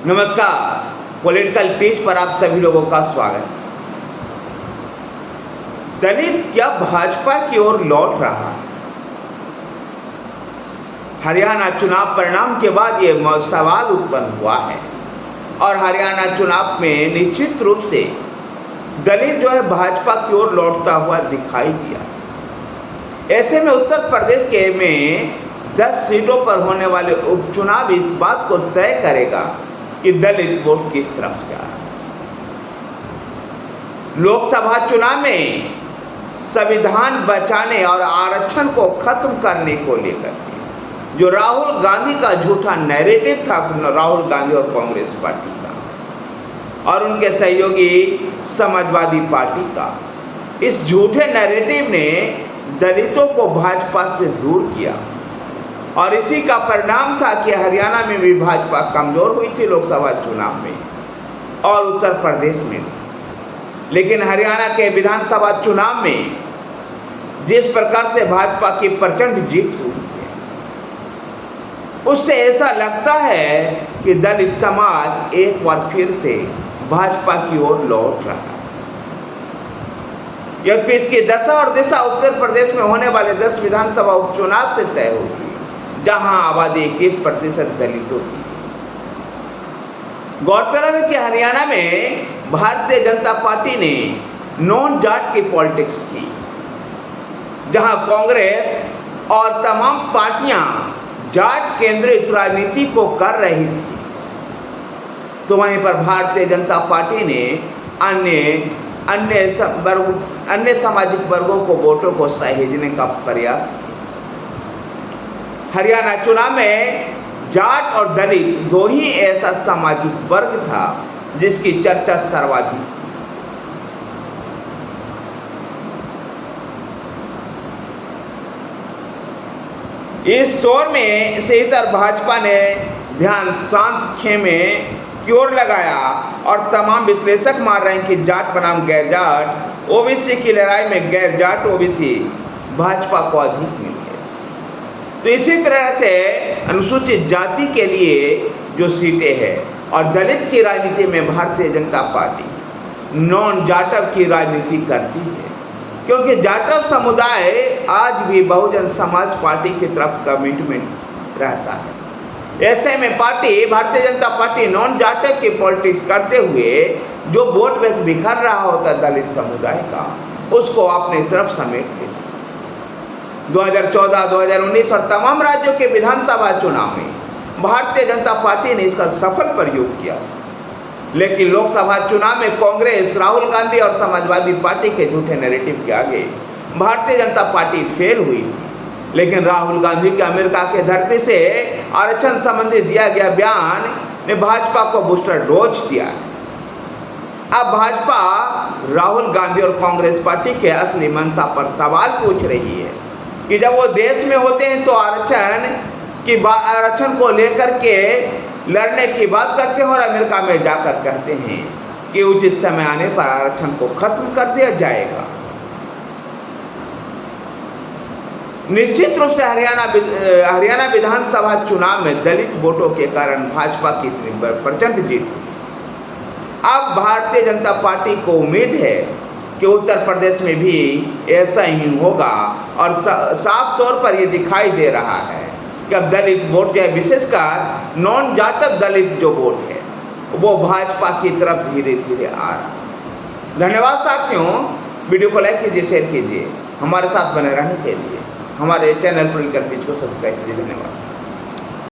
नमस्कार, political page पर आप सभी लोगों का स्वागत है। दलित क्या भाजपा की ओर लौट रहा है? हरियाणा चुनाव परिणाम के बाद ये सवाल उत्पन्न हुआ है और हरियाणा चुनाव में निश्चित रूप से दलित जो है भाजपा की ओर लौटता हुआ दिखाई दिया। ऐसे में उत्तर प्रदेश के में 10 सीटों पर होने वाले उपचुनाव इस बात को तय करेगा कि दलित वोट किस तरफ जा रहा है। लोकसभा चुनाव में संविधान बचाने और आरक्षण को खत्म करने को लेकर जो राहुल गांधी का झूठा नैरेटिव था, राहुल गांधी और कांग्रेस पार्टी का और उनके सहयोगी समाजवादी पार्टी का, इस झूठे नैरेटिव ने दलितों को भाजपा से दूर किया और इसी का परिणाम था कि हरियाणा में भी भाजपा कमजोर हुई थी लोकसभा चुनाव में और उत्तर प्रदेश में भी। लेकिन हरियाणा के विधानसभा चुनाव में जिस प्रकार से भाजपा की प्रचंड जीत हुई है, उससे ऐसा लगता है कि दलित समाज एक बार फिर से भाजपा की ओर लौट रहा है। यद्यपि इसकी दशा और दिशा उत्तर प्रदेश में होने वाले 10 विधानसभा उपचुनाव से तय होगी, जहां आबादी 21% दलितों की। गौरतलब है कि हरियाणा में भारतीय जनता पार्टी ने नॉन जाट की पॉलिटिक्स की, जहां कांग्रेस और तमाम पार्टियां जाट केंद्रित राजनीति को कर रही थी, तो वहीं पर भारतीय जनता पार्टी ने अन्य सामाजिक वर्गों को वोटों को सहेजने का प्रयास किया। हरियाणा चुनाव में जाट और दलित दो ही ऐसा सामाजिक वर्ग था जिसकी चर्चा सर्वाधिक। इस शोर में से इतर भाजपा ने ध्यान शांत खेमे की ओर लगाया और तमाम विश्लेषक मान रहे हैं कि जाट बनाम गैर जाट ओबीसी की लड़ाई में गैर जाट ओबीसी भाजपा को अधिक मिली है। तो इसी तरह से अनुसूचित जाति के लिए जो सीटें हैं और दलित की राजनीति में भारतीय जनता पार्टी नॉन जाटव की राजनीति करती है, क्योंकि जाटव समुदाय आज भी बहुजन समाज पार्टी की तरफ कमिटमेंट रहता है। ऐसे में भारतीय जनता पार्टी नॉन जाटव की पॉलिटिक्स करते हुए जो वोट बैंक बिखर रहा होता दलित समुदाय का, उसको अपनी तरफ समेट लेती। 2014, 2019 और तमाम राज्यों के विधानसभा चुनाव में भारतीय जनता पार्टी ने इसका सफल प्रयोग किया, लेकिन लोकसभा चुनाव में कांग्रेस, राहुल गांधी और समाजवादी पार्टी के झूठे नैरेटिव के आगे भारतीय जनता पार्टी फेल हुई थी। लेकिन राहुल गांधी के अमेरिका के धरती से आरक्षण संबंधी दिया गया बयान ने भाजपा को बूस्टर डोज दिया। अब भाजपा राहुल गांधी और कांग्रेस पार्टी के असली मंशा पर सवाल पूछ रही है कि जब वो देश में होते हैं तो आरक्षण को लेकर के लड़ने की बात करते हैं और अमेरिका में जाकर कहते हैं कि उचित समय आने पर आरक्षण को खत्म कर दिया जाएगा। निश्चित रूप से हरियाणा विधानसभा चुनाव में दलित वोटों के कारण भाजपा की प्रचंड जीत हुई। अब भारतीय जनता पार्टी को उम्मीद है कि उत्तर प्रदेश में भी ऐसा ही होगा और साफ तौर पर यह दिखाई दे रहा है कि अब दलित वोट जो है, विशेषकर नॉन जाटव दलित जो वोट है, वो भाजपा की तरफ धीरे धीरे आ रहा है। धन्यवाद साथियों, वीडियो को लाइक कीजिए, शेयर कीजिए, हमारे साथ बने रहने के लिए हमारे चैनल पॉलिटिकल पेज को सब्सक्राइब कीजिए। धन्यवाद।